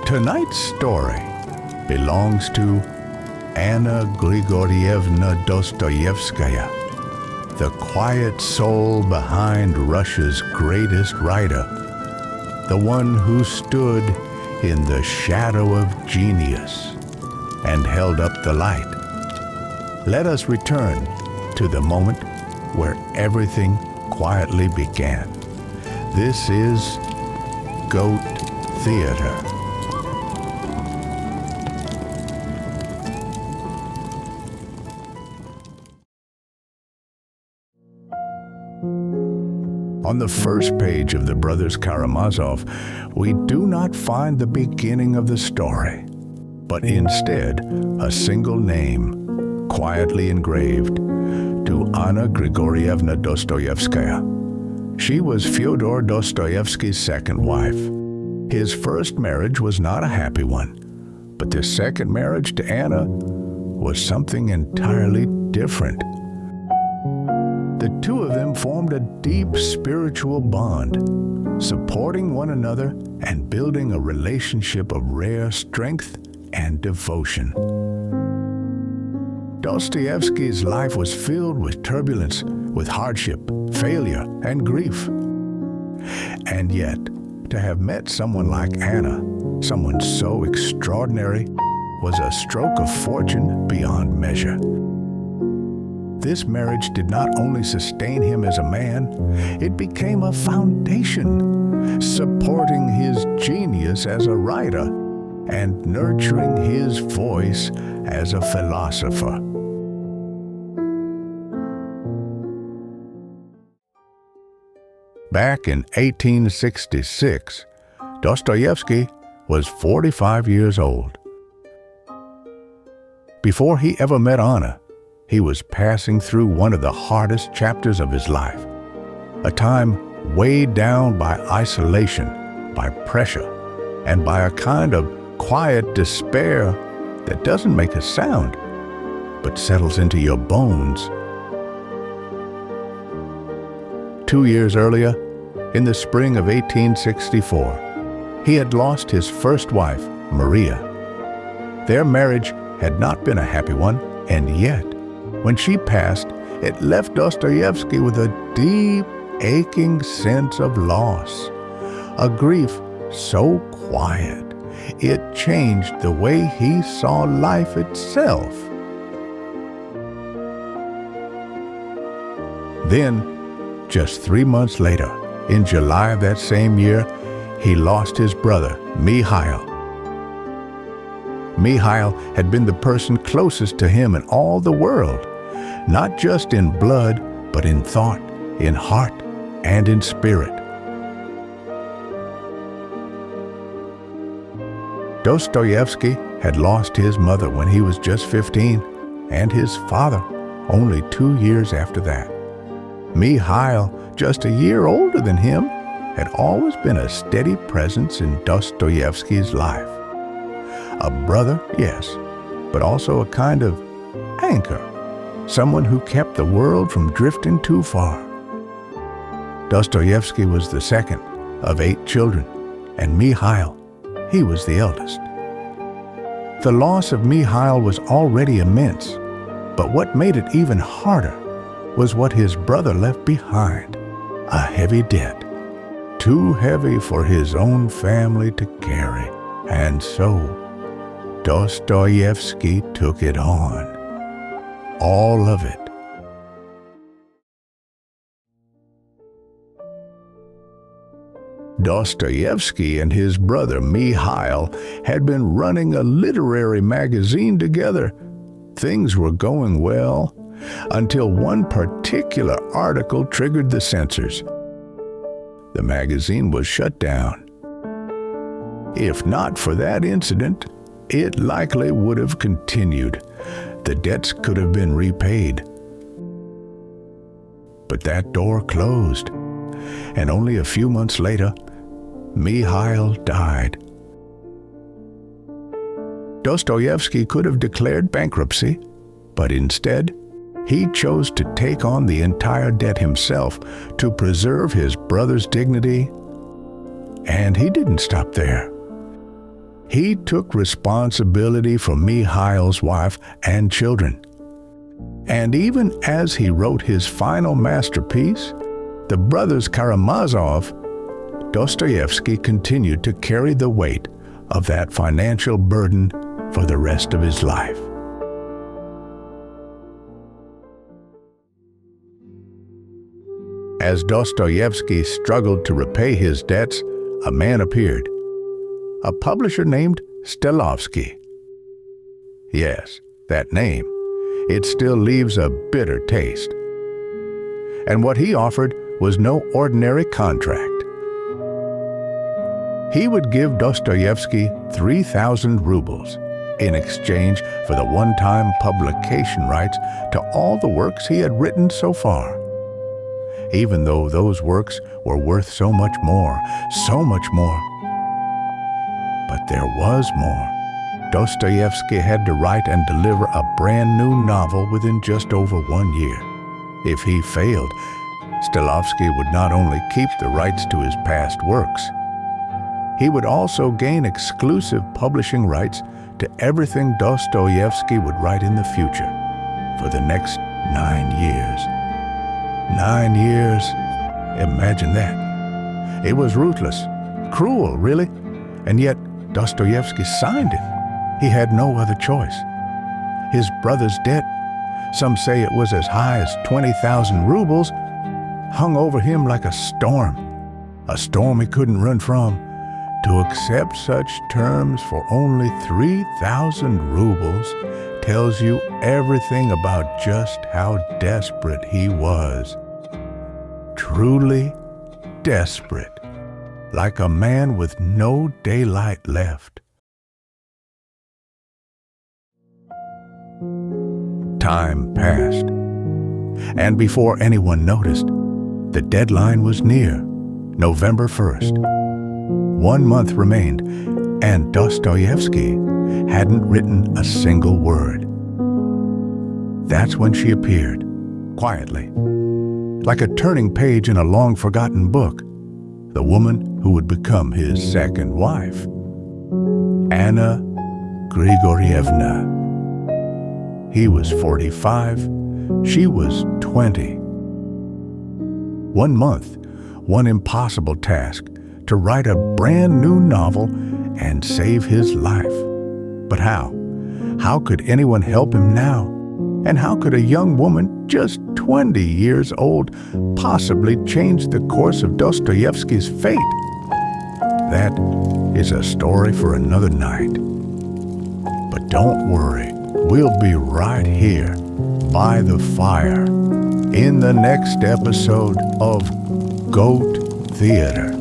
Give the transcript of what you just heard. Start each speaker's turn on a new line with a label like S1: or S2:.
S1: Tonight's story belongs to Anna Grigoryevna Dostoevskaya, the quiet soul behind Russia's greatest writer, the one who stood in the shadow of genius and held up the light. Let us return to the moment where everything quietly began. This is Goat Theater. On the first page of the Brothers Karamazov, we do not find the beginning of the story, but instead a single name, quietly engraved, to Anna Grigoryevna Dostoevskaya. She was Fyodor Dostoevsky's second wife. His first marriage was not a happy one, but the second marriage to Anna was something entirely different. The two of them formed a deep spiritual bond, supporting one another and building a relationship of rare strength and devotion. Dostoevsky's life was filled with turbulence, with hardship, failure, and grief. And yet, to have met someone like Anna, someone so extraordinary, was a stroke of fortune beyond measure. This marriage did not only sustain him as a man, it became a foundation, supporting his genius as a writer and nurturing his voice as a philosopher. Back in 1866, Dostoevsky was 45 years old. Before he ever met Anna, he was passing through one of the hardest chapters of his life, a time weighed down by isolation, by pressure, and by a kind of quiet despair that doesn't make a sound, but settles into your bones. 2 years earlier, in the spring of 1864, he had lost his first wife, Maria. Their marriage had not been a happy one, and yet, when she passed, it left Dostoevsky with a deep, aching sense of loss, a grief so quiet it changed the way he saw life itself. Then, just 3 months later, in July of that same year, he lost his brother, Mikhail. Mikhail had been the person closest to him in all the world, not just in blood, but in thought, in heart, and in spirit. Dostoevsky had lost his mother when he was just 15, and his father only 2 years after that. Mikhail, just a year older than him, had always been a steady presence in Dostoevsky's life. A brother, yes, but also a kind of anchor, someone who kept the world from drifting too far. Dostoevsky was the second of 8 children, and Mikhail, he was the eldest. The loss of Mikhail was already immense, but what made it even harder was what his brother left behind, a heavy debt, too heavy for his own family to carry, and so Dostoevsky took it on. All of it. Dostoevsky and his brother Mikhail had been running a literary magazine together. Things were going well until one particular article triggered the censors. The magazine was shut down. If not for that incident, it likely would have continued. The debts could have been repaid. But that door closed, and only a few months later, Mikhail died. Dostoevsky could have declared bankruptcy, but instead, he chose to take on the entire debt himself to preserve his brother's dignity. And he didn't stop there. He took responsibility for Mikhail's wife and children. And even as he wrote his final masterpiece, The Brothers Karamazov, Dostoevsky continued to carry the weight of that financial burden for the rest of his life. As Dostoevsky struggled to repay his debts, a man appeared, a publisher named Stelovsky. Yes, that name. It still leaves a bitter taste. And what he offered was no ordinary contract. He would give Dostoevsky 3,000 rubles in exchange for the one-time publication rights to all the works he had written so far. Even though those works were worth so much more. But there was more. Dostoevsky had to write and deliver a brand new novel within just over 1 year. If he failed, Stelovsky would not only keep the rights to his past works, he would also gain exclusive publishing rights to everything Dostoevsky would write in the future for the next 9 years. 9 years, imagine that. It was ruthless, cruel, really, and yet Dostoevsky signed it. He had no other choice. His brother's debt, some say it was as high as 20,000 rubles, hung over him like a storm he couldn't run from. To accept such terms for only 3,000 rubles tells you everything about just how desperate he was. Truly desperate, like a man with no daylight left. Time passed, and before anyone noticed, the deadline was near, November 1st. 1 month remained, and Dostoevsky hadn't written a single word. That's when she appeared, quietly, like a turning page in a long-forgotten book, the woman who would become his second wife, Anna Grigoryevna. He was 45, she was 20. 1 month, one impossible task, to write a brand new novel and save his life. But how? How could anyone help him now? And how could a young woman just 20 years old possibly change the course of Dostoevsky's fate? That is a story for another night. But don't worry, we'll be right here by the fire in the next episode of Goat Theater.